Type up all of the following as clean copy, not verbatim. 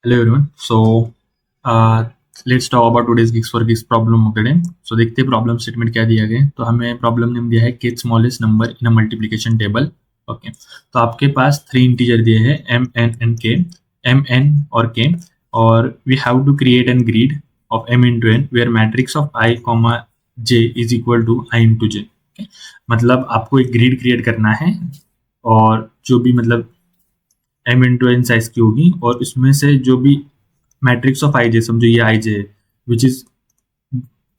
Hello everyone. Let's talk about today's Geeks for Geeks problem of the day. So देखते हैं problem statement क्या दिया गया है। तो हमें प्रॉब्लम नेम दिया है के smallest number in a multiplication table. Okay, तो आपके पास थ्री इंटीजर दिए हैं M N and K, M N और के, और we have to create an grid of M into N where matrix of I comma J is equal to I into J. मतलब आपको एक grid create करना है और जो भी मतलब एम इंटू एन साइज की होगी, और उसमें से जो भी मैट्रिक्स ऑफ आई जे, समझो ये आई जे है, विच इज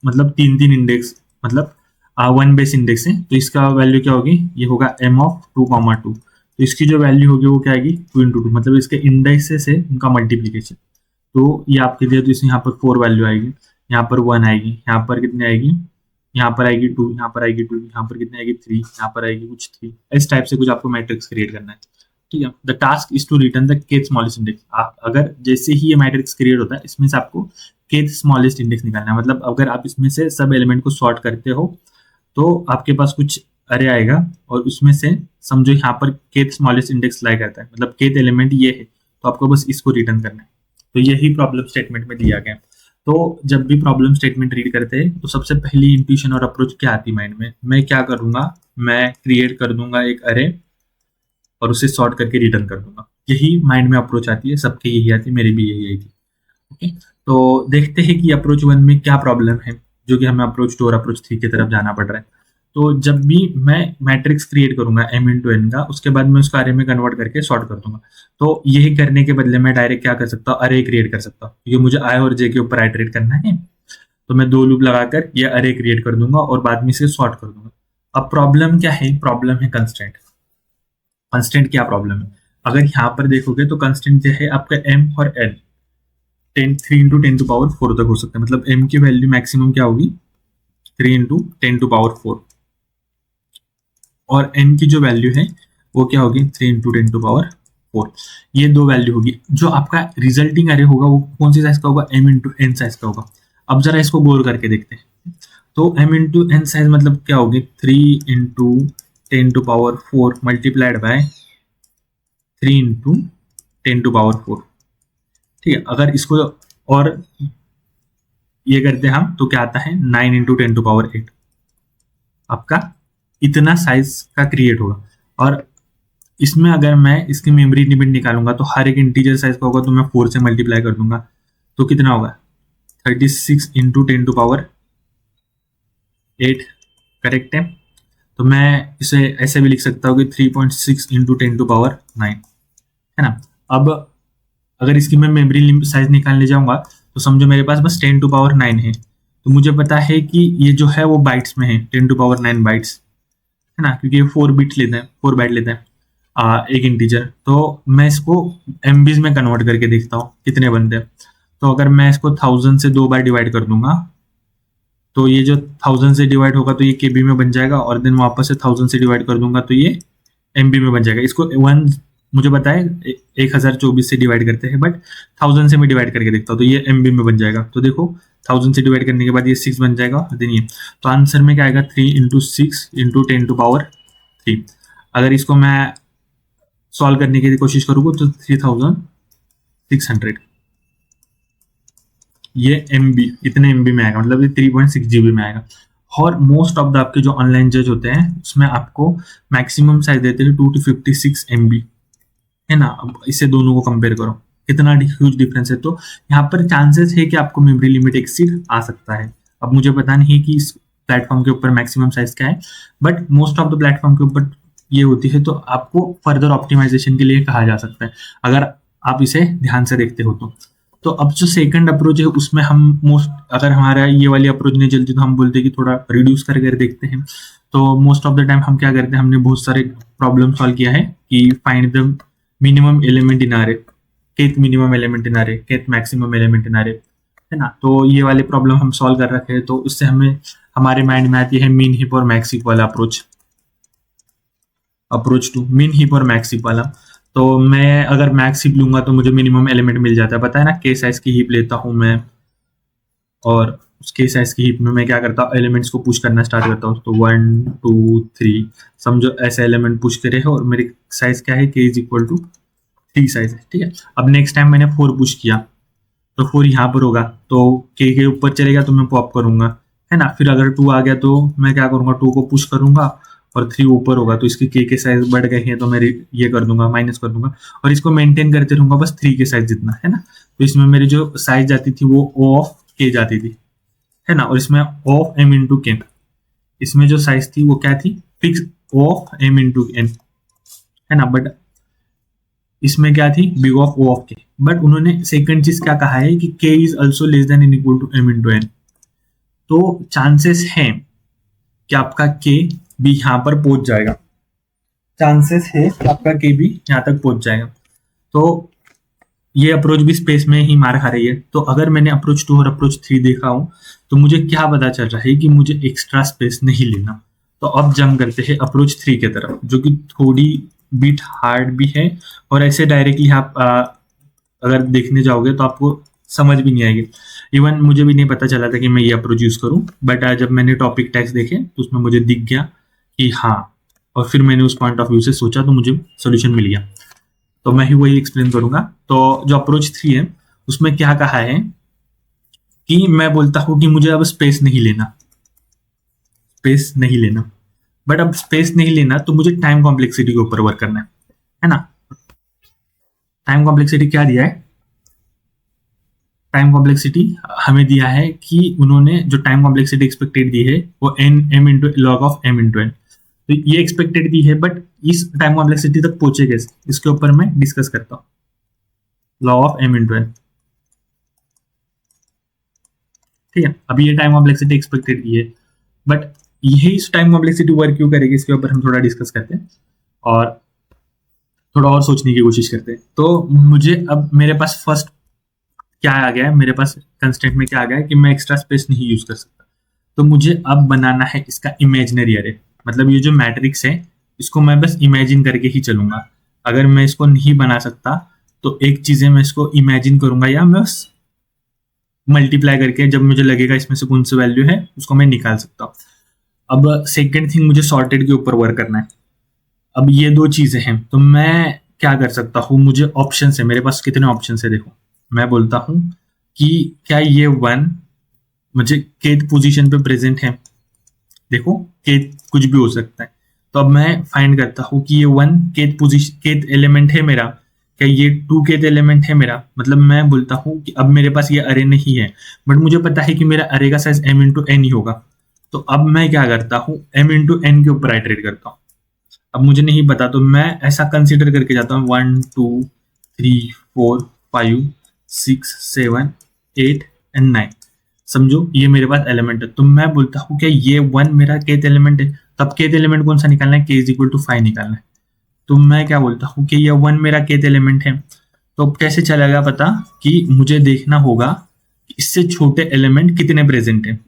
मतलब तीन तीन इंडेक्स, मतलब वन बेस इंडेक्स है, तो इसका वैल्यू क्या होगी, ये होगा M of two comma two. तो इसकी जो वैल्यू होगी वो क्या आएगी, टू इंटू टू, मतलब इसके इंडेक्सेस है उनका मल्टीप्लीकेशन। तो ये आपके दिया, तो इसमें यहाँ पर फोर वैल्यू आएगी, यहाँ पर वन आएगी, यहाँ पर कितनी आएगी, यहाँ पर आएगी टू, यहाँ पर आएगी टू, यहाँ पर कितनी आएगी थ्री, यहाँ पर आएगी कुछ थ्री। इस टाइप से कुछ आपको मैट्रिक्स क्रिएट करना है। ठीक है, the task is to return the kth smallest index. आप अगर जैसे ही ये मैट्रिक्स क्रिएट होता है, इसमें से आपको केथ स्मॉलेस्ट इंडेक्स निकालना है। मतलब अगर आप इसमें से सब एलिमेंट को सॉर्ट करते हो तो आपके पास कुछ अरे आएगा, और उसमें से समझो यहाँ पर केथ स्मॉलेस्ट इंडेक्स लाई करता है, मतलब केथ एलिमेंट ये है, तो आपको बस इसको रिटर्न करना है। तो यही प्रॉब्लम स्टेटमेंट में दिया गया। तो जब भी प्रॉब्लम स्टेटमेंट रीड करते हैं तो सबसे पहली इंट्यूशन और अप्रोच क्या आती है माइंड में, मैं क्या करूंगा, मैं क्रिएट कर दूंगा एक अरे और उसे सॉर्ट करके रिटर्न कर दूंगा। यही माइंड में अप्रोच आती है, सबके यही आती है, मेरी भी यही आई थी। ओके, तो देखते हैं कि अप्रोच वन में क्या प्रॉब्लम है, जो कि हमें अप्रोच टू और अप्रोच थ्री की तरफ जाना पड़ रहा है। तो जब भी मैं मैट्रिक्स क्रिएट करूंगा एम इंटू एन का, उसके बाद मैं उसको अरे में कन्वर्ट करके सॉर्ट कर दूंगा। तो यही करने के बदले मैं डायरेक्ट क्या कर सकता हूँ, अरे क्रिएट कर सकता हूँ, क्योंकि मुझे आई और जे के ऊपर आइटरेट करना है। तो मैं दो लूप लगाकर ये अरे क्रिएट कर दूंगा और बाद में इसे सॉर्ट कर दूंगा। अब प्रॉब्लम क्या है, प्रॉब्लम है कंस्टेंट। कंस्टेंट क्या प्रॉब्लम है, अगर यहाँ पर देखोगे तो कंस्टेंट जो है आपका एम और N, ten three into ten to power four तक हो सकता है। मतलब एम की वैल्यू मैक्सिमम क्या होगी, three into ten to power four, और एन की जो वैल्यू है वो क्या होगी, three into ten to power four. ये दो वैल्यू होगी। जो आपका रिजल्टिंग अरे होगा वो कौन सी साइज का होगा, एम इंटू एन साइज का होगा। अब जरा इसको गौर करके देखते हैं। तो एम इंटू एन साइज मतलब क्या होगी, three into ten to power four multiplied by three into ten to power four. ठीक है, अगर इसको और ये करते हैं हम तो क्या आता है, nine into ten to power eight. आपका इतना साइज का क्रिएट होगा। और इसमें अगर मैं इसकी मेमोरी लिमिट निकालूंगा तो हर एक इंटीजर साइज का होगा, तो मैं फोर से मल्टीप्लाई कर दूंगा तो कितना होगा, 36 into ten to power eight. Correct है। तो मैं इसे ऐसे भी लिख सकता हूँ कि 3.6 into ten to power nine, है ना। अब अगर इसकी मैं मेमोरी साइज निकालने जाऊंगा तो समझो मेरे पास बस टेन टू पावर नाइन है। तो मुझे पता है कि ये जो है वो बाइट्स में है, ten to power nine bytes, है ना, क्योंकि ये फोर बिट लेता है, फोर बाइट लेता है एक इंटीजर। तो मैं इसको एमबीज में कन्वर्ट करके देखता हूँ कितने बनते हैं। तो अगर मैं इसको 1000 से दो बार डिवाइड कर दूंगा तो ये जो 1000 से डिवाइड होगा तो ये केबी में बन जाएगा, और देन वापस से 1000 से डिवाइड कर दूंगा तो ये एमबी में बन जाएगा। इसको वन मुझे पता है 1024 से डिवाइड करते हैं, बट 1000 से मैं डिवाइड करके देखता हूँ तो ये एमबी में बन जाएगा। तो देखो 1000 से डिवाइड करने के बाद ये 6 बन जाएगा, देन ये। तो आंसर में क्या आएगा, 3 into six into ten to power three. अगर इसको मैं सॉल्व करने की कोशिश करूंगा तो 3600 ये एमबी, इतने एमबी में आएगा, मतलब ये 3.6 GB में आएगा। और मोस्ट ऑफ द आपके जो ऑनलाइन जज होते हैं उसमें आपको मैक्सिमम साइज देते हैं 256 MB, है ना। अब इसे दोनों को कंपेयर करो, कितना ह्यूज डिफरेंस है। तो यहाँ पर चांसेस है कि आपको मेमोरी लिमिट एक्सीड आ सकता है। अब मुझे पता नहीं कि इस प्लेटफॉर्म के ऊपर मैक्सिमम साइज क्या है, but most of the platform के ऊपर ये होती है, तो आपको फर्दर ऑप्टिमाइजेशन के लिए कहा जा सकता है, अगर आप इसे ध्यान से देखते हो तो अब जो सेकंड अप्रोच है उसमें हम मोस्ट, अगर हमारा ये वाली अप्रोच नहीं चलती तो हम बोलते हैं कि थोड़ा रिड्यूस करके देखते हैं। तो मोस्ट ऑफ द टाइम हम क्या करते हैं, हमने बहुत सारे प्रॉब्लम सॉल्व किया है कि find the minimum element in array, kth minimum element in array, kth maximum element in array, है ना। तो ये वाले प्रॉब्लम हम सॉल्व कर रखे हैं, तो उससे हमें हमारे माइंड में आती है मीन हीप और मैक्स हीप वाला approach, approach to min heap और मैक्स हीप वाला। तो मैं अगर मैक्स हीप लूंगा तो मुझे मिनिमम एलिमेंट मिल जाता है, पता है ना, के साइज की हीप लेता हूं मैं, और उसके साइज की हीप में मैं क्या करता हूँ, एलिमेंट्स को पुश करना स्टार्ट करता हूँ। तो 1 2 3 समझो ऐसे एलिमेंट पुश करे हो, और मेरी साइज क्या है, के इज इक्वल टू 3 साइज है, ठीक है। अब नेक्स्ट टाइम मैंने 4 पुश किया तो 4 यहाँ पर होगा, तो के ऊपर चलेगा तो मैं पॉप करूंगा, है ना। फिर अगर 2 आ गया तो मैं क्या करूंगा, 2 को पुश करूंगा और 3 ऊपर होगा, तो इसके के साइज बढ़ गए हैं तो मैं ये कर दूंगा, माइनस कर दूंगा और इसको मेंटेन करते रहूंगा बस 3 के साइज जितना, है ना। तो इसमें मेरी जो साइज जाती थी वो ओ ऑफ के जाती थी, है ना, और इसमें ओ ऑफ एम इंटू के, इसमें जो साइज थी वो क्या थी, fix O of M into N, है ना। बट इसमें क्या थी, big of O of K. But उन्होंने सेकंड चीज क्या कहा है कि K is also less than in equal to M into N, तो चांसेस हैं कि आपका के भी यहां पर पहुंच जाएगा, चांसेस है कि आपका के भी यहां तक पहुंच जाएगा। तो ये अप्रोच भी स्पेस में ही मार खा रही है। तो अगर मैंने अप्रोच 2 और अप्रोच 3 देखा हूं तो मुझे क्या पता चल रहा है कि मुझे एक्स्ट्रा स्पेस नहीं लेना। तो अब जंप करते हैं अप्रोच 3 की तरफ, जो कि थोड़ी बिट हार्ड भी है और ऐसे डायरेक्टली आप अगर देखने जाओगे तो आपको समझ भी नहीं आएगी। इवन मुझे भी नहीं पता चला था कि मैं ये अप्रोच यूज करूं, बट जब मैंने टॉपिक टैग्स देखे तो उसमें मुझे दिख गया कि हाँ, और फिर मैंने उस पॉइंट ऑफ व्यू से सोचा तो मुझे सोल्यूशन मिल गया। तो मैं ही वही एक्सप्लेन करूंगा। तो जो अप्रोच 3 है उसमें क्या कहा है कि मैं बोलता हूं कि मुझे अब स्पेस नहीं लेना, स्पेस नहीं लेना, बट अब स्पेस नहीं लेना तो मुझे टाइम कॉम्प्लेक्सिटी के ऊपर वर्क करना है ना। टाइम कॉम्प्लेक्सिटी क्या दिया है, टाइम कॉम्प्लेक्सिटी हमें दिया है कि उन्होंने जो टाइम कॉम्प्लेक्सिटी एक्सपेक्टेड दी है वो N M into log of M into N, तो ये एक्सपेक्टेड दी है। बट इस टाइम कॉम्प्लेक्सिटी तक पहुंचे कैसे, इसके ऊपर मैं डिस्कस करता हूँ। Log of M into N, ठीक है। अभी ये टाइम कॉम्प्लेक्सिटी एक्सपेक्टेड की है, बट यही इस टाइम कॉम्प्लेक्सिटी वर्क क्यों करेगी इसके ऊपर हम थोड़ा डिस्कस करते हैं और थोड़ा और सोचने की कोशिश करते हैं। तो मुझे अब मेरे पास फर्स्ट क्या आ गया है, मेरे पास कंस्टेंट में क्या आ गया है कि मैं एक्स्ट्रा स्पेस नहीं यूज कर सकता। तो मुझे अब बनाना है इसका इमेजिनरी अरे, मतलब ये जो मैट्रिक्स है इसको मैं बस इमेजिन करके ही चलूंगा। अगर मैं इसको नहीं बना सकता तो एक चीजें मैं इसको इमेजिन करूंगा या मैं बस मल्टीप्लाई करके जब मुझे लगेगा इसमें से कौन सी वैल्यू है उसको मैं निकाल सकता हूँ। अब सेकेंड थिंग मुझे सॉर्टेड के ऊपर वर्क करना है। अब ये दो चीजें हैं तो मैं क्या कर सकता हूँ, मुझे ऑप्शन है, मेरे पास कितने ऑप्शन है देखो। मैं बोलता हूँ कि क्या ये 1 मुझे केथ पोजीशन पे प्रेजेंट है, देखो केथ कुछ भी हो सकता है। तो अब मैं फाइंड करता हूँ कि ये 1 केथ पोजीशन केथ एलिमेंट है मेरा, क्या ये 2 केथ एलिमेंट है मेरा। मतलब मैं बोलता हूँ कि अब मेरे पास ये अरे नहीं है, बट मुझे पता है कि मेरा अरे का साइज m इंटू एन ही होगा। तो अब मैं क्या करता हूँ, m इंटू एन के ऊपर आइटरेट करता हूँ। अब मुझे नहीं पता तो मैं ऐसा कंसिडर करके जाता हूँ 1 2 3 4 5 6 7 8 एंड 9। समझो ये मेरे पास एलिमेंट है, तो मैं बोलता हूँ कि ये 1 मेरा केथ एलिमेंट है। तब केथ एलिमेंट कौन सा निकालना है, k इज इक्वल टू 5 निकालना है। तो मैं क्या बोलता हूँ कि ये 1 मेरा केथ एलिमेंट है। तो अब कैसे चलेगा पता कि मुझे देखना होगा कि इससे छोटे एलिमेंट कितने प्रेजेंट है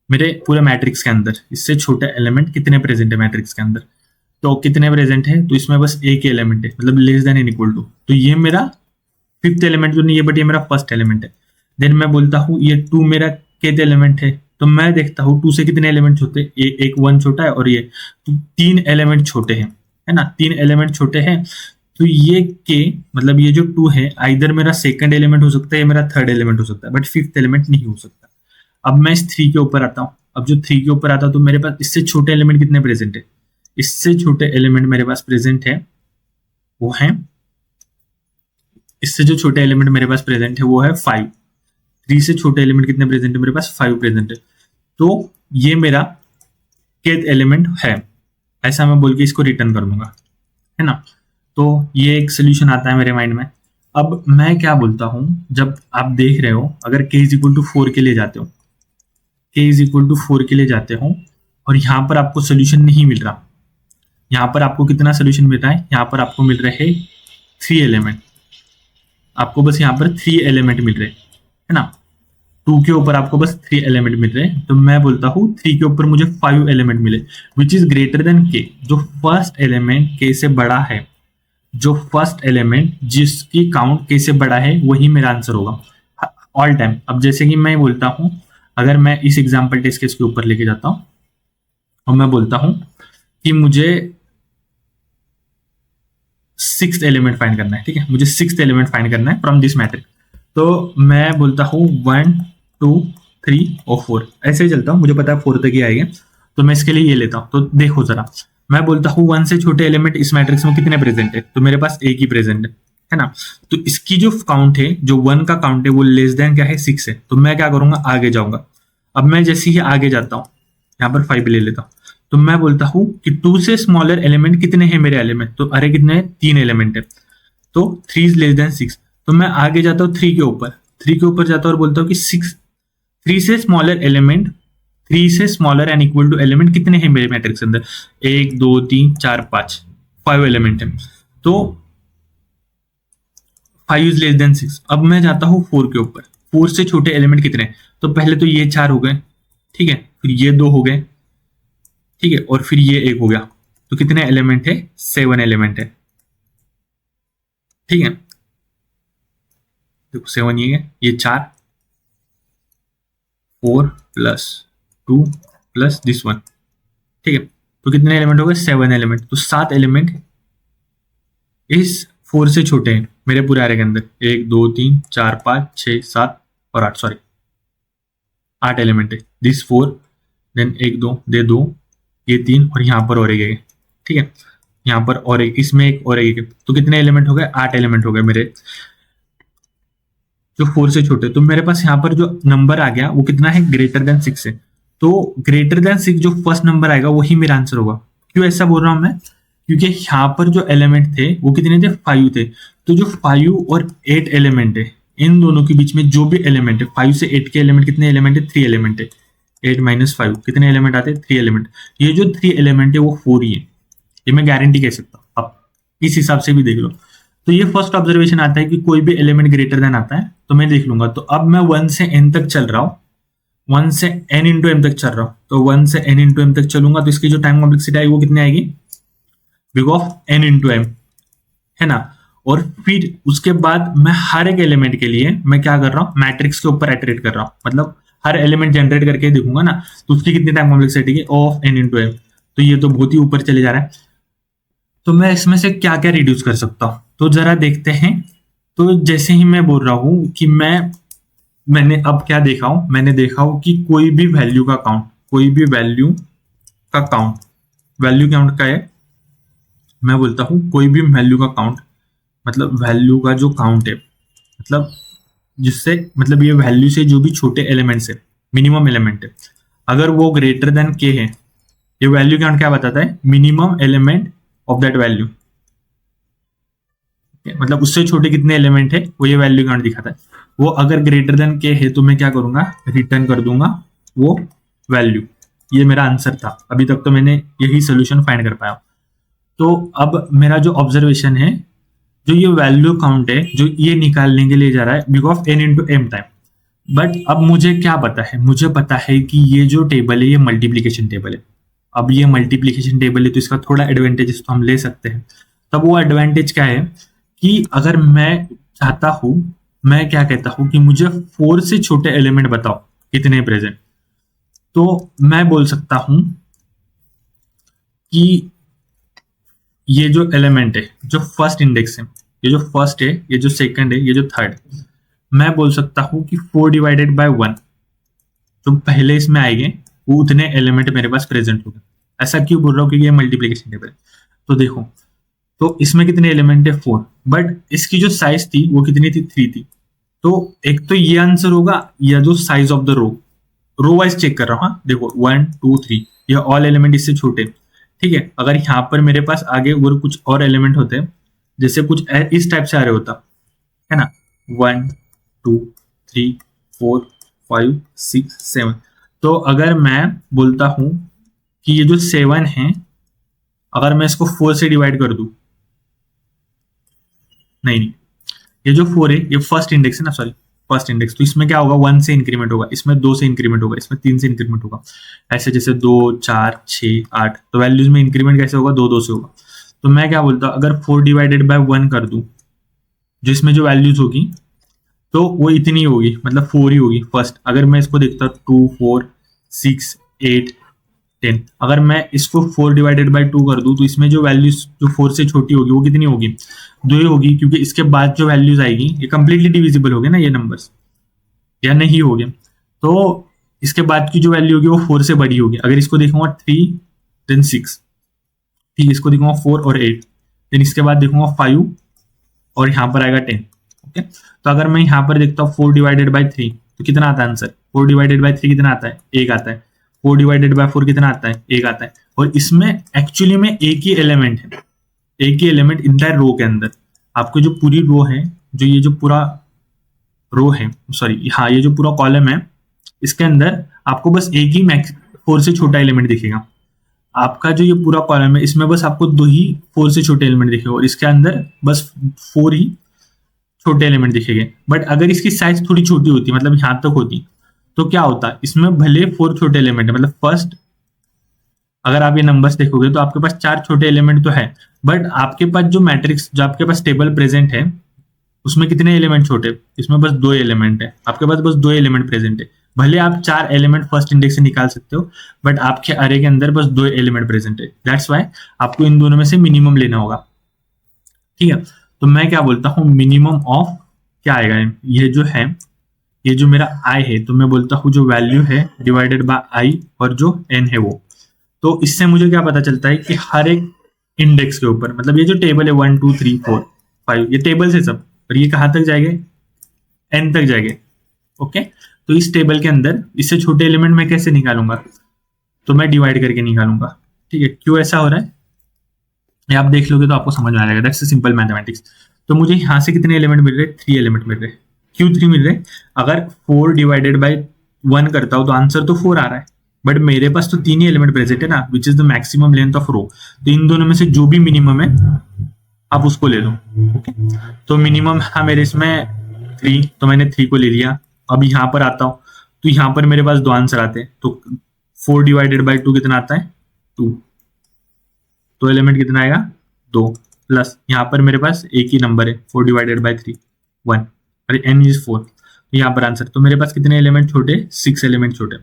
मेरे पूरे मैट्रिक्स के अंदर, इससे छोटे एलिमेंट कितने प्रेजेंट है मैट्रिक्स के अंदर। तो कितने प्रेजेंट है, तो इसमें बस एक ही एलिमेंट है, मतलब less than in equal to. तो ये मेरा फिफ्थ एलिमेंट तो नहीं है, बट ये मेरा फर्स्ट एलिमेंट है। देन मैं बोलता हूँ ये 2 मेरा केथ एलिमेंट है। तो मैं देखता हूँ 2 से कितने एलिमेंट छोटे, एक 1 छोटा है और ये तो 3 एलिमेंट छोटे हैं, है ना, 3 एलिमेंट छोटे हैं। तो ये के मतलब ये जो 2 है आइदर मेरा सेकंड एलिमेंट हो सकता है या मेरा थर्ड एलिमेंट हो सकता है, बट फिफ्थ एलिमेंट नहीं हो सकता। अब मैं इस 3 के ऊपर आता हूँ। अब जो 3 के ऊपर आता हूँ तो मेरे पास इससे छोटे एलिमेंट कितने प्रेजेंट है, इससे छोटे एलिमेंट मेरे पास प्रेजेंट है वो है, इससे जो छोटे एलिमेंट मेरे पास प्रेजेंट है वो है 5। 3 से छोटे एलिमेंट कितने प्रेजेंट है, मेरे पास 5 प्रेजेंट है। तो ये मेरा केथ एलिमेंट है, ऐसा मैं बोल के इसको रिटर्न कर दूंगा, है ना। तो ये एक सोल्यूशन आता है मेरे माइंड में। अब मैं क्या बोलता हूं, जब आप देख रहे हो अगर k इज इक्वल टू 4 के लिए जाते हो, k इज इक्वल टू 4 के लिए जाते हो और यहां पर आपको सोल्यूशन नहीं मिल रहा, यहां पर आपको कितना सोल्यूशन मिल रहा है, यहां पर आपको मिल रहे 3 एलिमेंट, आपको बस यहाँ पर 3 एलिमेंट मिल रहे, है ना। 2 के ऊपर आपको बस 3 एलिमेंट मिल रहे हैं। तो मैं बोलता हूँ 3 के ऊपर मुझे 5 एलिमेंट मिले which is greater then k। जो फर्स्ट एलिमेंट k से बड़ा है, जो फर्स्ट एलिमेंट जिसकी काउंट k से बड़ा है वही मेरा आंसर होगा ऑल टाइम। अब जैसे कि मैं बोलता हूँ, अगर मैं इस एग्जाम्पल टेस्ट केस के ऊपर लेके जाता हूँ और मैं बोलता हूँ कि मुझे सिक्स्थ एलिमेंट फाइंड करना है, ठीक है, मुझे सिक्स्थ एलिमेंट फाइंड करना है फ्रॉम दिस मैट्रिक्स। तो मैं बोलता हूँ 1 2 3 और 4, ऐसे ही चलता हूँ, मुझे पता है 4 तक ही आएंगे, तो मैं इसके लिए ये लेता हूँ। तो देखो जरा, मैं बोलता हूँ 1 से छोटे एलिमेंट इस मैट्रिक्स में कितने प्रेजेंट है, तो मेरे पास एक ही प्रेजेंट है ना। तो इसकी जो काउंट है, जो 1 का काउंट है वो लेस देन क्या है 6 है, तो मैं क्या करूंगा आगे जाऊंगा। अब मैं जैसे ही आगे जाता हूँ, यहाँ पर 5 ले लेता हूँ, तो मैं बोलता हूँ कि 2 से स्मॉलर एलिमेंट कितने हैं मेरे एलिमेंट, तो अरे कितने हैं, 3 एलिमेंट है, तो 3 इज लेस देन 6। तो मैं आगे जाता हूँ 3 के ऊपर जाता हूँ और बोलता हूँ कि 6, 3 से स्मॉलर एलिमेंट, 3 से smaller and equal to element कितने हैं मेरे मैट्रिक्स के अंदर, 1 2 3 4 5 एलिमेंट है, तो 5 इज लेस देन 6। अब मैं जाता हूँ 4 के ऊपर, 4 से छोटे एलिमेंट कितने हैं, तो पहले तो ये 4 हो गए, ठीक है, फिर ये 2 हो गए, ठीक है, और फिर ये 1 हो गया, तो कितने एलिमेंट है, 7 एलिमेंट है, ठीक है। देखो 7 ये 4, 4 प्लस 2 प्लस दिस 1, ठीक है, तो कितने एलिमेंट हो गए, 7 एलिमेंट, तो 7 एलिमेंट इस 4 से छोटे हैं मेरे पूरे एरे के अंदर, 1 2 3 4 5 6 7 और 8, सॉरी 8 एलिमेंट है, दिस 4, देन 1 2 दे 2, ये 3 और यहाँ पर और एक है, ठीक है, यहाँ पर और एक, इसमें एक और एक है, तो कितने एलिमेंट हो गए, 8 एलिमेंट हो गए मेरे जो 4 से छोटे। तो मेरे पास यहाँ पर जो नंबर आ गया वो कितना है, ग्रेटर देन 6 है, तो ग्रेटर देन 6 जो फर्स्ट नंबर आएगा वही मेरा आंसर होगा। क्यों ऐसा बोल रहा हूं मैं, क्योंकि यहाँ पर जो एलिमेंट थे वो कितने थे, 5 थे, तो जो 5 और 8 एलिमेंट है, इन दोनों के बीच में जो भी एलिमेंट है, 5 से 8 के एलिमेंट कितने एलिमेंट है, 3 एलिमेंट है, 8 माइनस 5 कितने एलिमेंट आते हैं, 3 एलिमेंट, ये जो 3 एलिमेंट है वो 4 ही है, ये मैं गारंटी कह सकता हूँ, आप इस हिसाब से भी देख लो। तो ये फर्स्ट ऑब्जर्वेशन आता है कि कोई भी एलिमेंट ग्रेटर देन आता है, तो मैं देख लूंगा। तो अब मैं 1 से n तक चल रहा हूँ, 1 से n इंटू एम तक चल रहा हूँ, तो 1 से n इंटू एम तक चलूंगा, तो इसकी जो टाइम कॉम्प्लेक्सिटी आएगी वो कितनी आएगी, big of n into M, है ना। और फिर उसके बाद मैं हर एक एलिमेंट के लिए मैं क्या कर रहा हूँ, मैट्रिक्स के ऊपर इटरेट कर रहा हूँ, मतलब हर एलिमेंट जनरेट करके देखूंगा ना, तो उसकी कितनी टाइम कॉम्प्लेक्सिटी है, ऑफ n इंटू एम, तो ये तो बहुत ही ऊपर चले जा रहा है। तो मैं इसमें से क्या क्या रिड्यूस कर सकता हूँ, तो जरा देखते हैं। तो जैसे ही मैं बोल रहा हूं कि मैंने अब क्या देखा हूं, मैंने देखा हूं कि कोई भी वैल्यू का काउंट, कोई भी वैल्यू का काउंट, वैल्यू काउंट का है, मैं बोलता हूं कोई भी वैल्यू का काउंट, मतलब वैल्यू का जो काउंट है, मतलब जिससे मतलब ये वैल्यू से जो भी छोटे एलिमेंट्स है, मिनिमम एलिमेंट है, अगर वो ग्रेटर देन के है, ये वैल्यू काउंट क्या बताता है, minimum element of that value, मतलब उससे छोटे कितने एलिमेंट है वो ये वैल्यू काउंट दिखाता है। वो अगर ग्रेटर देन के है तो मैं क्या करूंगा, रिटर्न कर दूंगा वो वैल्यू। ये मेरा आंसर था, अभी तक तो मैंने यही सोल्यूशन फाइंड कर पाया। तो अब मेरा जो ऑब्जर्वेशन है, जो ये वैल्यू काउंट है, जो ये निकालने के लिए जा रहा है big of n into M time. But अब मुझे क्या पता है, मुझे पता है कि ये जो टेबल है ये मल्टीप्लीकेशन टेबल है। अब ये मल्टीप्लीकेशन टेबल है तो इसका थोड़ा एडवांटेज तो हम ले सकते हैं। तब वो एडवांटेज क्या है कि अगर मैं चाहता हूं, मैं क्या कहता हूं कि मुझे 4 से छोटे एलिमेंट बताओ कितने प्रेजेंट, तो मैं बोल सकता हूं कि ये जो एलिमेंट है, जो फर्स्ट इंडेक्स है, ये जो फर्स्ट है, ये जो सेकंड है, ये जो थर्ड, मैं बोल सकता हूं कि 4 डिवाइडेड बाय 1 जो पहले इसमें आएंगे वो उतने एलिमेंट मेरे पास प्रेजेंट होंगे। ऐसा क्यों बोल रहा हूँ, क्योंकि ये मल्टीप्लीकेशन टेबल है। तो देखो, तो इसमें कितने एलिमेंट है, 4, बट इसकी जो साइज थी वो कितनी थी, 3 थी। तो एक तो ये आंसर होगा, या जो size of the row wise check कर रहा हूँ, देखो 1 2 3 ये ऑल एलिमेंट इससे छोटे, ठीक है। अगर यहाँ पर मेरे पास आगे और कुछ और एलिमेंट होते, जैसे कुछ इस टाइप से आ रहे होता है ना, 1 2 3 4 5 6 7, तो अगर मैं बोलता हूं कि ये जो 7 है, अगर मैं इसको 4 से डिवाइड कर दूं, नहीं, ये जो 4 है ये फर्स्ट इंडेक्स है ना, सॉरी फर्स्ट इंडेक्स, तो इसमें क्या होगा, 1 से इंक्रीमेंट होगा, इसमें 2 से इंक्रीमेंट होगा, इसमें 3 से इंक्रीमेंट होगा, ऐसे जैसे 2 4 6 8, तो वैल्यूज में इंक्रीमेंट कैसे होगा, 2 2 से होगा। तो मैं क्या बोलता हूँ, अगर 4 डिवाइडेड बाय 1 कर दूं, जिसमें जो वैल्यूज होगी तो वो इतनी होगी, मतलब 4 ही होगी फर्स्ट। अगर मैं इसको देखता हूँ 2 4 6 8 10। अगर मैं इसको 4 डिवाइडेड बाई 2 कर दूं तो इसमें जो वैल्यूज जो 4 से छोटी होगी वो कितनी होगी, 2 ही होगी, क्योंकि इसके बाद जो वैल्यूज आएगी ये कंप्लीटली डिविजिबल हो गए ना ये नंबर्स, या नहीं हो गए। तो इसके बाद की जो वैल्यू होगी वो 4 से बड़ी होगी। अगर इसको देखूंगा 3 देन 6, ठीक, इसको देखूंगा 4 और 8, देन इसके बाद देखूंगा 5 और यहाँ पर आएगा 10। ओके, तो अगर मैं यहाँ पर देखता हूँ 4 डिवाइडेड बाई 3 तो कितना आता है आंसर, 4 डिवाइडेड बाई 3 कितना आता है, 1 आता है। 4 डिवाइडेड बाई 4 कितना आता है, 1 आता है। और इसमें एक्चुअली में एक ही एलिमेंट है, एक ही एलिमेंट इंटायर रो के अंदर। आपको जो पूरी रो है, जो ये जो पूरा रो है, सॉरी हाँ, ये जो पूरा कॉलम है इसके अंदर आपको बस एक ही मैक्स 4 से छोटा एलिमेंट दिखेगा। आपका जो ये पूरा कॉलम है इसमें बस आपको 2 ही 4 से छोटे एलिमेंट दिखेगा और इसके अंदर बस 4 ही छोटे एलिमेंट दिखेंगे। बट अगर इसकी साइज थोड़ी छोटी होती, मतलब यहां तक होती, तो क्या होता, इसमें भले 4 छोटे एलिमेंट है, मतलब फर्स्ट अगर आप ये नंबर्स देखोगे तो आपके पास 4 छोटे एलिमेंट तो है, बट आपके पास जो मैट्रिक्स, जो आपके पास टेबल प्रेजेंट है उसमें कितने एलिमेंट छोटे, इसमें बस 2 एलिमेंट है, आपके पास बस 2 एलिमेंट प्रेजेंट है। भले आप 4 एलिमेंट फर्स्ट इंडेक्स से निकाल सकते हो, बट आपके अरे के अंदर बस 2 एलिमेंट प्रेजेंट है। दैट्स वाई आपको इन दोनों में से मिनिमम लेना होगा, ठीक है। तो मैं क्या बोलता हूँ, मिनिमम ऑफ क्या आएगा, ये जो है, ये जो मेरा आई है, तो मैं बोलता हूँ जो वैल्यू है डिवाइडेड बाय आई और जो एन है वो। तो इससे मुझे क्या पता चलता है कि हर एक इंडेक्स के ऊपर, मतलब ये जो टेबल है 1 2 3 4 5, ये टेबल से सब, और ये कहाँ तक जाएंगे, एन तक जाएंगे। ओके, तो इस टेबल के अंदर इससे छोटे एलिमेंट मैं कैसे निकालूंगा, तो मैं डिवाइड करके निकालूंगा, ठीक है। क्यों ऐसा हो रहा है ये आप देख लोगे तो आपको समझ में आ जाएगा, दैट्स सिंपल मैथमेटिक्स। तो मुझे यहाँ से कितने एलिमेंट मिल रहे, 3 एलिमेंट मिल रहे। क्यों 3 मिल रहे, अगर 4 डिवाइडेड बाई 1 करता हूं तो आंसर तो 4 आ रहा है, बट मेरे पास तो 3 ही एलिमेंट प्रेजेंट है ना, which is the maximum length of row. तो इन दोनों में से जो भी मिनिमम है आप उसको ले लो। ओके, तो मिनिमम है मेरे इसमें 3, तो मैंने 3 को ले लिया। अब यहाँ पर आता हूँ तो यहाँ पर मेरे पास 2 आंसर आते हैं। तो 4 डिवाइडेड बाई 2 कितना आता है, 2। तो एलिमेंट कितना आएगा, 2, प्लस यहाँ पर मेरे पास एक ही नंबर है 4 डिवाइडेड बाई 3 1, अरे एन इज 4, तो यहाँ पर आंसर, तो मेरे पास कितने एलिमेंट छोटे, 6 एलिमेंट छोटे।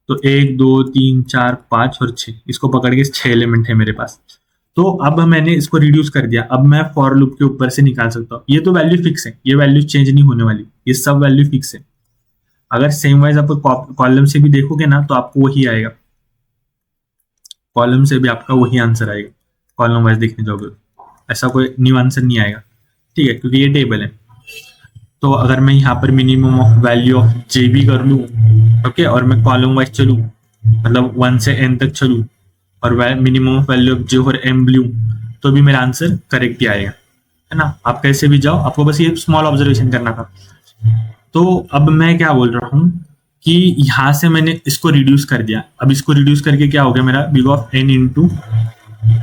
तो 1 2 3 4 5 और 6, इसको पकड़ के 6 एलिमेंट है मेरे पास। तो अब मैंने इसको रिड्यूस कर दिया, अब मैं फॉर लूप के ऊपर से निकाल सकता हूँ। ये तो वैल्यू फिक्स है, ये वैल्यू चेंज नहीं होने वाली, ये सब वैल्यू फिक्स है। अगर सेम वाइज आप कॉलम से भी देखोगे ना तो आपको वही आएगा, कॉलम से भी आपका वही आंसर आएगा। कॉलम वाइज देखने जाओगे ऐसा कोई न्यू आंसर नहीं आएगा, ठीक है, क्योंकि ये टेबल है। तो अगर मैं यहाँ पर मिनिमम ऑफ वैल्यू ऑफ जे भी कर लूँ, ओके, और मैं कॉलम वाइज चलूँ, मतलब 1 से n तक चलूँ, और मिनिमम ऑफ वैल्यू ऑफ जे और एम लूँ, तो भी मेरा आंसर करेक्ट ही आएगा, है ना। आप कैसे भी जाओ, आपको बस ये स्मॉल ऑब्जर्वेशन करना था। तो अब मैं क्या बोल रहा हूँ कि यहाँ से मैंने इसको रिड्यूस कर दिया। अब इसको रिड्यूस करके क्या हो गया मेरा, big of n into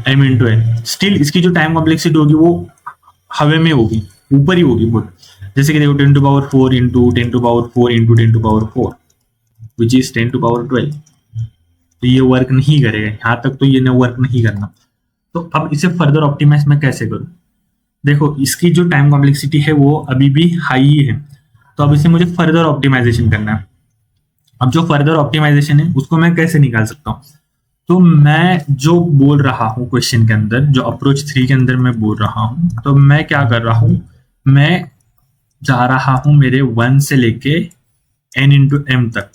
m into N. Still इसकी जो टाइम कॉम्प्लेक्सिटी होगी वो हवे में होगी, ऊपर ही होगी बहुत। जैसे कि देखो 10 to power 4 into 10 to power 4 into 10 to power 4 which is 10 to power 12। तो ये वर्क नहीं करेगा, यहाँ तक तो ये वर्क नहीं करना। तो अब इसे फर्दर ऑप्टिमाइज मैं कैसे करूँ, देखो इसकी जो टाइम कॉम्प्लेक्सिटी है वो अभी भी हाई ही है, तो अब इसे मुझे फर्दर ऑप्टिमाइजेशन करना है। अब जो फर्दर ऑप्टिमाइजेशन है उसको मैं कैसे निकाल सकता हूँ, तो मैं जो बोल रहा हूँ क्वेश्चन के अंदर, जो अप्रोच 3 के अंदर मैं बोल रहा हूँ, तो मैं क्या कर रहा हूँ, मैं जा रहा हूँ मेरे 1 से लेके n इंटू एम तक,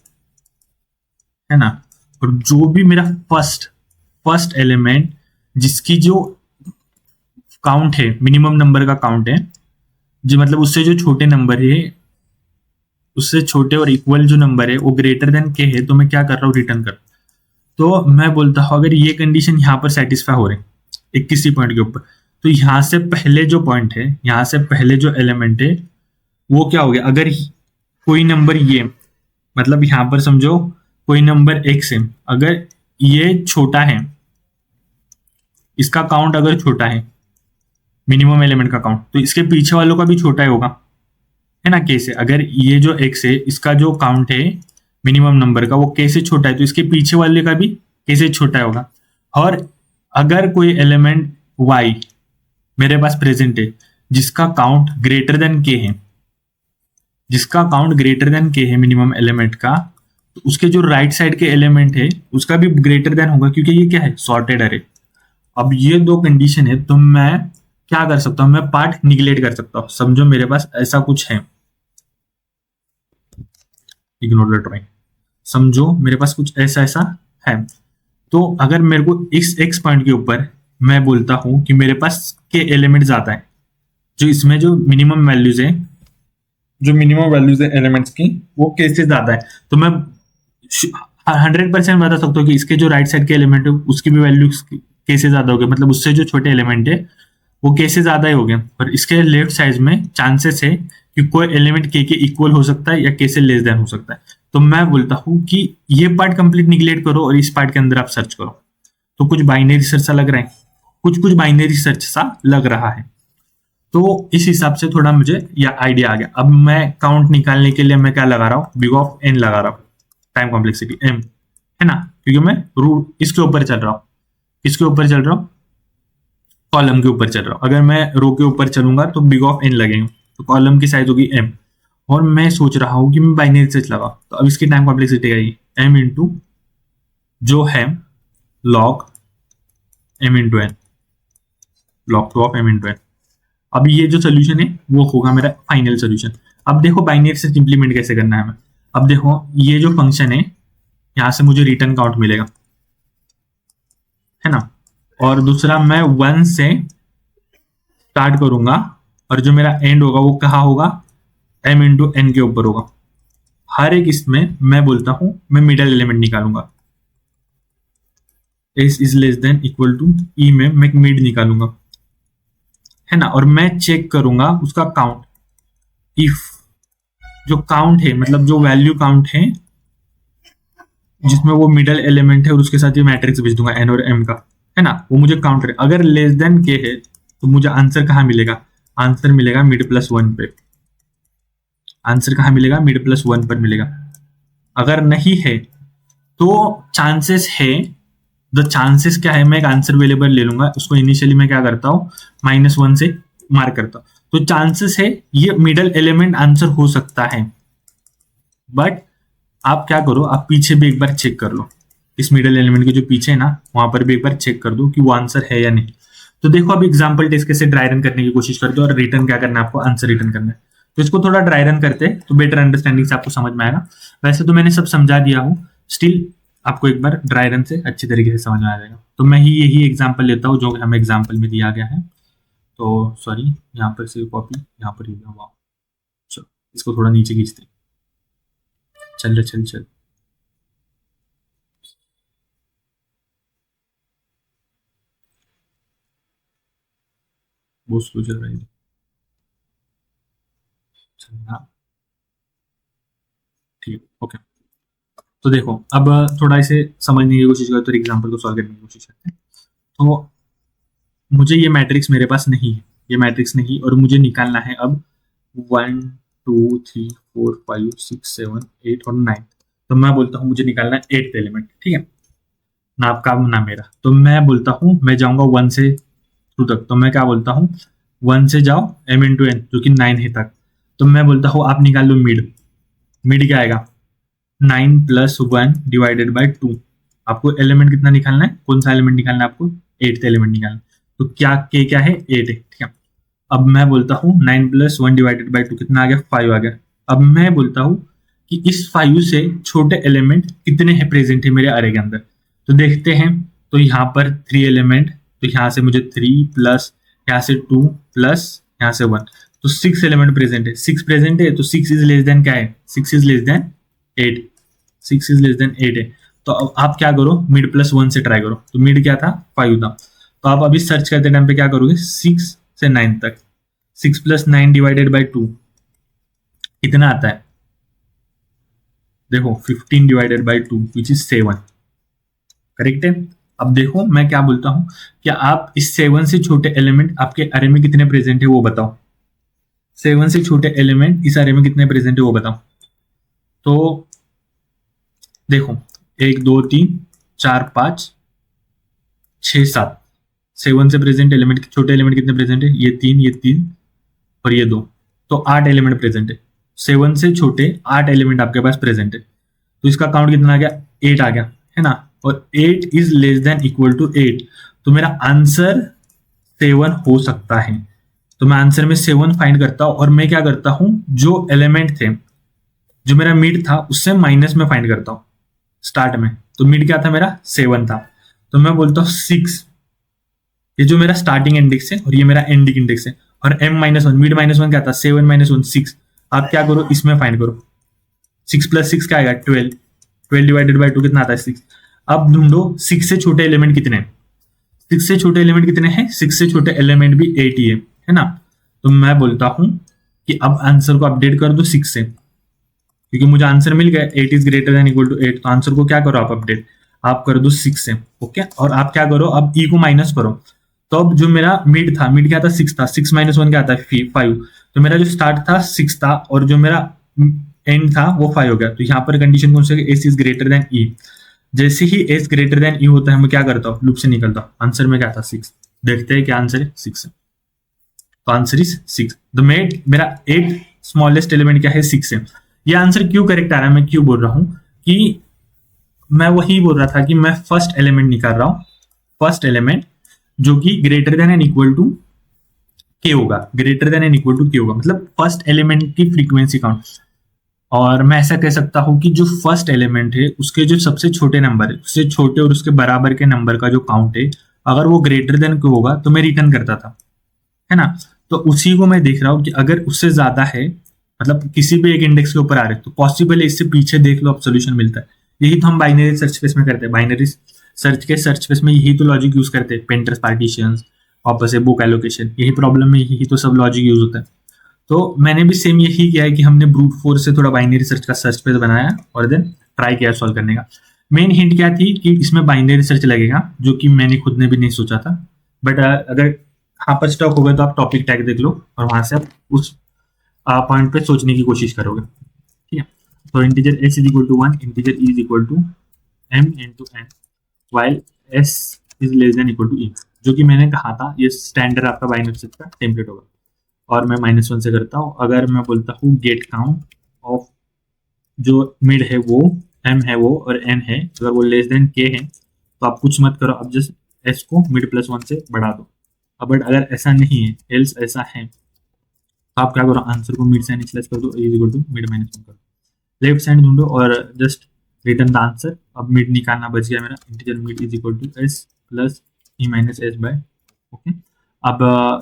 है ना। और जो भी मेरा फर्स्ट एलिमेंट जिसकी जो काउंट है, मिनिमम नंबर का काउंट है, जो मतलब उससे जो छोटे नंबर है, उससे छोटे और इक्वल जो नंबर है वो ग्रेटर देन के है, तो मैं क्या कर रहा हूँ, रिटर्न कर। तो मैं बोलता हूँ अगर ये कंडीशन यहाँ पर सेटिस्फाई हो रही है 21 पॉइंट के ऊपर, तो यहाँ से पहले जो पॉइंट है, यहाँ से पहले जो एलिमेंट है वो क्या हो गया, अगर कोई नंबर ये, मतलब यहाँ पर समझो कोई नंबर x है, अगर ये छोटा है, इसका काउंट अगर छोटा है, मिनिमम एलिमेंट का काउंट, तो इसके पीछे वालों का भी छोटा ही होगा, है ना। कैसे, अगर ये जो x है इसका जो काउंट है मिनिमम नंबर का वो कैसे छोटा है, तो इसके पीछे वाले का भी कैसे छोटा होगा। और अगर कोई एलिमेंट y मेरे पास प्रेजेंट है जिसका काउंट ग्रेटर देन k है, जिसका काउंट ग्रेटर देन k है मिनिमम एलिमेंट का, तो उसके जो राइट साइड के एलिमेंट है उसका भी ग्रेटर देन होगा, क्योंकि ये क्या है, सॉर्टेड अरे। अब ये दो कंडीशन है, तो मैं क्या कर सकता हूं, मैं पार्ट निगलेक्ट कर सकता हूं। समझो मेरे पास ऐसा कुछ है, इग्नोर द ड्राइंग। समझो मेरे पास कुछ ऐसा ऐसा है, तो अगर मेरे को इस एक्स पॉइंट के ऊपर मैं बोलता हूं कि मेरे पास के एलिमेंट ज्यादा है, जो इसमें जो मिनिमम वैल्यूज है, जो मिनिमम वैल्यूज है एलिमेंट्स की, वो के से ज्यादा है, तो मैं 100% बता सकता हूँ कि इसके जो राइट साइड के एलिमेंट है उसकी भी वैल्यू के से ज्यादा हो गया, मतलब उससे जो छोटे एलिमेंट है वो के से ज्यादा ही हो गया। और इसके लेफ्ट साइड में चांसेस है कि कोई एलिमेंट के इक्वल हो सकता है या के से लेस देन हो सकता है। तो मैं बोलता हूँ कि ये पार्ट कंप्लीट निगलेक्ट करो और इस पार्ट के अंदर आप सर्च करो। तो कुछ बाइनरी सर्च सा लग रहा है, कुछ कुछ बाइनरी सर्च सा लग रहा है। तो इस हिसाब से थोड़ा मुझे यह आइडिया आ गया। अब मैं काउंट निकालने के लिए मैं क्या लगा रहा हूँ, बिग ऑफ एन लगा रहा हूँ, टाइम कॉम्प्लेक्सिटी एम, है ना, क्योंकि मैं रूट इसके ऊपर चल रहा हूँ, इसके ऊपर चल रहा हूँ, कॉलम के ऊपर चल रहा हूँ। अगर मैं रो के ऊपर चलूंगा तो बिग ऑफ एन लगेंगे, तो कॉलम की साइज होगी एम। और मैं सोच रहा हूँ कि मैं बाइनरी सर्च लगा, तो अब इसकी टाइम कॉम्प्लेक्सिटी आएगी एम इंटू जो है log M into N, log two of M into N. अब ये जो सोल्यूशन है वो होगा मेरा फाइनल सोल्यूशन। अब देखो बाइनरी सर्च इंप्लीमेंट कैसे करना है हमें। अब देखो ये जो फंक्शन है, यहां से मुझे रिटर्न काउंट मिलेगा, है ना, और दूसरा मैं 1 से स्टार्ट करूंगा और जो मेरा एंड होगा वो कहाँ होगा, एम इंटू एन के ऊपर होगा। हर एक इसमें मैं बोलता हूं मैं मिडल एलिमेंट निकालूंगा, S is less than equal to E में मैं मिड निकालूंगा, है ना, और मैं चेक करूंगा उसका काउंट। इफ जो काउंट है, मतलब जो वैल्यू काउंट है जिसमें वो मिडल एलिमेंट है और उसके साथ ये मैट्रिक्स भेज दूंगा एन और एम का, है ना, वो मुझे काउंट करे। अगर लेस देन के है तो मुझे आंसर कहाँ मिलेगा, आंसर मिलेगा मिड प्लस वन पे, आंसर कहाँ मिलेगा, मिड प्लस वन पर मिलेगा। अगर नहीं है तो चांसेस है, द चांसेस क्या है, मैं एक आंसर वेरिएबल ले लूंगा, उसको इनिशियली मैं क्या करता हूँ -1 से मार्क करता हूँ। तो चांसेस है ये मिडल एलिमेंट आंसर हो सकता है, बट आप क्या करो, आप पीछे भी एक बार चेक कर लो, इस मिडल एलिमेंट के जो पीछे है ना वहां पर भी एक बार चेक कर दो कि वो आंसर है या नहीं। तो देखो अब एग्जाम्पल टेस्ट कैसे ड्राई रन करने की कोशिश करते हो और रिटर्न क्या करना है आपको, आंसर रिटर्न करना है। तो इसको थोड़ा ड्राई रन करते हैं तो बेटर अंडरस्टैंडिंग से आपको समझ में आएगा। वैसे तो मैंने सब समझा दिया हूँ, स्टिल आपको एक बार ड्राई रन से अच्छी तरीके से समझ में आ जाएगा। तो मैं ही यही एग्जाम्पल लेता हूँ जो हमें एग्जाम्पल में दिया गया है। तो सॉरी, यहाँ पर से कॉपी यहाँ पर ही हुआ, चलो इसको थोड़ा नीचे खींचते, चल चल चल, बहुत स्लो चल रही है, चल ठीक है, ओके। तो देखो अब थोड़ा इसे समझने की कोशिश करते हैं, एग्जाम्पल को सॉल्व करने की कोशिश करते हैं। तो मुझे ये मैट्रिक्स मेरे पास नहीं है, ये मैट्रिक्स नहीं, और मुझे निकालना है अब 1 2 3 4 5 6 7 8 और 9। तो मैं बोलता हूँ मुझे निकालना है 8th एलिमेंट, ठीक है ना, आपका ना मेरा। तो मैं बोलता हूँ मैं जाऊंगा 1 से 2 तक, तो मैं क्या बोलता हूँ 1 से जाओ m इंटू एन जो कि 9 है तक। तो मैं बोलता हूँ आप निकाल लो मिड, मिड क्या आएगा 9 प्लस 1 डिवाइडेड बाई 2। आपको एलिमेंट कितना निकालना है, कौन सा एलिमेंट निकालना है आपको, 8th एलिमेंट निकालना है। तो क्या के क्या है 8 है, ठीक है। अब मैं बोलता हूँ 9 प्लस 1 डिवाइडेड बाई 2 कितना आ गया, 5 आ गया। अब मैं बोलता हूँ कि इस 5 से छोटे एलिमेंट कितने हैं प्रेजेंट है मेरे अरे के अंदर। तो देखते हैं, तो यहाँ पर 3 एलिमेंट, तो यहाँ से मुझे 3 प्लस यहाँ से 2 प्लस यहाँ से 1, तो 6 एलिमेंट प्रेजेंट है, 6 प्रेजेंट है, तो 6 इज लेस देन क्या है, 6 is less then 8, 6 is less then 8 है। तो अब आप क्या करो मिड प्लस 1 से ट्राई करो, तो मिड क्या था 5 था। तो आप अभी सर्च करते टाइम पे क्या करोगे 6 से 9 तक, 6 प्लस 9 डिवाइडेड बाई 2 कितना आता है, देखो 15 divided by 2 which is 7, correct है। अब देखो मैं क्या बोलता हूं, क्या आप इस 7 से छोटे एलिमेंट आपके अरे में कितने प्रेजेंट है वो बताओ, 7 से छोटे एलिमेंट इस अरे में कितने प्रेजेंट है वो बताओ। तो देखो 1 2 3 4 5 6 7, 7 से प्रेजेंट एलिमेंट, छोटे एलिमेंट कितने प्रेजेंट है, ये 3 और ये 2, तो 8 एलिमेंट प्रेजेंट है। 7 से छोटे 8 एलिमेंट आपके पास प्रेजेंट है। तो इसका काउंट कितना आ गया, 8 आ गया, है ना, और 8 is less than equal to 8, तो मेरा आंसर 7 हो सकता है। तो मैं आंसर में 7 फाइंड करता हूं, और मैं क्या करता हूं, जो एलिमेंट थे, जो मेरा मिड था उससे माइनस में फाइंड करता हूं स्टार्ट में। तो मिड क्या था मेरा, 7 था, तो मैं बोलता हूँ 6, ये जो मेरा स्टार्टिंग इंडेक्स है और ये मेरा एंडिंग इंडेक्स है, और m-1, मिड -1 क्या था, 7 - 1 6। आप क्या करो, इसमें फाइंड करो, 6 + 6 क्या आएगा, 12, 12 डिवाइडेड बाई 2 कितना आता है, 6। अब ढूंढो 6 से छोटे एलिमेंट कितने हैं, 6 से छोटे एलिमेंट कितने हैं, 6 से छोटे एलिमेंट भी 8 ही है ना। तो मैं बोलता हूं कि अब आंसर को अपडेट कर दो 6 से, क्योंकि मुझे आंसर मिल गया 8 is greater than equal to 8, तो आंसर को क्या करो आप अपडेट, आप कर दो 6 से। ओके, और आप क्या करो, अब ई को माइनस करो। तो अब जो मेरा मिड था, मिड क्या था, 6 था, 6 - 1 क्या था, 5। तो मेरा जो स्टार्ट था 6 था, और जो मेरा एंड था वो 5 हो गया। तो यहाँ पर कंडीशन कौन सी है, एस इज ग्रेटर देन ई। जैसे ही एस ग्रेटर देन ई होता है मैं क्या करता हूँ, लूप से निकलता हूँ। आंसर में क्या था, 6। देखते हैं क्या आंसर है, 6 है। तो आंसर इज 6। द मेरा 8 स्मॉलेस्ट एलिमेंट क्या है, 6 है। ये आंसर क्यों करेक्ट आ रहा है, मैं क्यों बोल रहा हूं कि मैं वही बोल रहा था कि मैं फर्स्ट एलिमेंट निकाल रहा हूं, फर्स्ट एलिमेंट जो कि greater than and equal to K होगा, greater than and equal to K होगा, मतलब फर्स्ट एलिमेंट की फ्रीक्वेंसी काउंट। और मैं ऐसा कह सकता हूं कि जो फर्स्ट एलिमेंट है उसके जो सबसे छोटे नंबर है, उससे छोटे और उसके बराबर के नंबर का जो काउंट है, अगर वो ग्रेटर देन के होगा तो मैं रिटर्न करता था, है ना। तो उसी को मैं देख रहा हूं कि अगर उससे ज्यादा है, मतलब किसी भी एक इंडेक्स के ऊपर आ रहे तो पॉसिबल है इससे पीछे देख लो, अब सोल्यूशन मिलता है। यही तो हम बाइनरी सर्च स्पेस में करते हैं, बाइनरी सर्च के सर्च स्पेस में यही तो लॉजिक यूज करते हैं, पेंटर्स पार्टीशंस, वापस से बुक एलोकेशन, यही प्रॉब्लम में यही तो सब लॉजिक यूज होता है। तो मैंने भी सेम यही किया है कि हमने ब्रूट फोर्स से थोड़ा बाइनरी सर्च का सर्च स्पेस बनाया और देन ट्राई किया सॉल्व करने का। मेन हिंट क्या थी कि इसमें बाइनरी सर्च लगेगा, जो कि मैंने खुद ने भी नहीं सोचा था। बट अगर यहाँ पर स्टॉक हो गया तो आप टॉपिक टैग देख लो और वहां से आप उस पॉइंट पे सोचने की कोशिश करोगे, ठीक है। तो integer x is equal to 1, integer e is equal to m into n, while s is less than equal to e, जो कि मैंने कहा था ये स्टैंडर्ड आपका बाइनरी सर्च का टेम्पलेट होगा। और मैं -1 से करता हूँ। अगर मैं बोलता हूँ गेट काउंट ऑफ जो मिड है वो m है वो और n है, अगर वो लेस देन k है तो आप कुछ मत करो, आप जस्ट s को मिड +1 से बढ़ा दो। अब बट अगर ऐसा नहीं है, एल्स ऐसा है, तो आप क्या करो, आंसर को मिड से इनिशियलाइज कर दो, इज इक्वल टू मिड -1 करो, लेफ्ट साइड ढूंढो और जस्ट रिटर्न द आंसर। अब मिड निकालना बच गया मेरा, integer mid is equal to s plus e minus s by. Okay, अब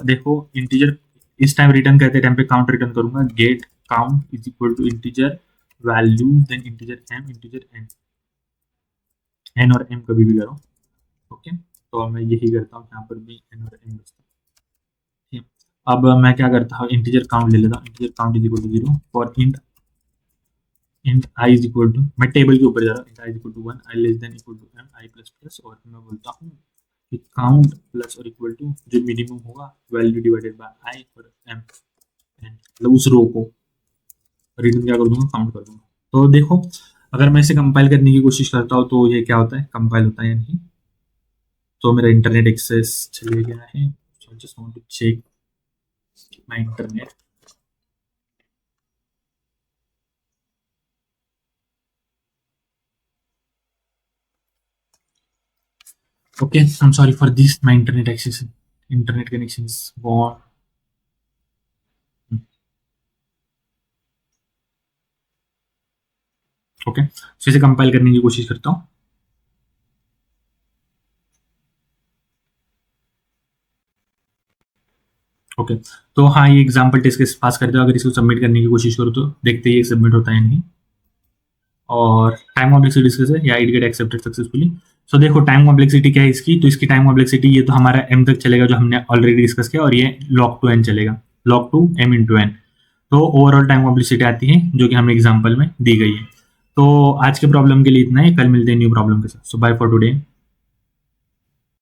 देखो इंटीजर इस टाइम रिटर्न करते टाइम पे काउंट रिटर्न करूंगा, get count is equal to integer value then integer m integer n और m कभी भी करो। ओके, तो मैं यही करता हूँ, यहाँ पर भी n और m बचता है। ठीक है, अब मैं क्या करता हूँ, इंटीजर काउंट ले लेता हूँ, integer count is equal to 0 for int i is equal to, मैं टेबल के ऊपर जा रहा हूँ, int i is equal to 1, i less than equal to m, i plus plus, और मैं बोलता हूँ कि काउंट प्लस और इक्वल टू जो मिनिमम होगा वैल्यू डिवाइडेड बाय i और m, मतलब उस रो को रिटर्न क्या कर दूंगा, काउंट कर दूंगा। तो देखो अगर मैं इसे कंपाइल करने की कोशिश करता हूँ तो ये क्या होता है, कंपाइल होता है या नहीं। तो मेरा इंटरनेट एक्सेस चले गया है, so I just want to check my internet. Okay, I'm sorry for this. My internet connection is gone. Okay, so इसे कंपाइल करने की कोशिश करता हूँ। ओके, तो हाँ ये एग्जाम्पल टेस्ट केस पास करते हो, अगर इसको सबमिट करने की कोशिश करो तो देखते हैं ये सबमिट होता है नहीं। और टाइम कॉम्प्लेक्सिटी डिस्कस है, या इट गेट एक्सेप्टेड सक्सेसफुली। सो देखो टाइम कॉम्प्लेक्सिटी क्या है इसकी, तो इसकी टाइम कॉम्प्लेक्सिटी ये तो हमारा m तक चलेगा जो हमने ऑलरेडी डिस्कस किया, और ये log 2n चलेगा, log 2 m इंटू n। तो ओवरऑल टाइम कॉम्प्लेक्सिटी आती है जो कि हमें एग्जाम्पल में दी गई है। तो आज के प्रॉब्लम के लिए इतना है, कल मिलते हैं न्यू प्रॉब्लम के साथ। सो बाय फॉर टुडे।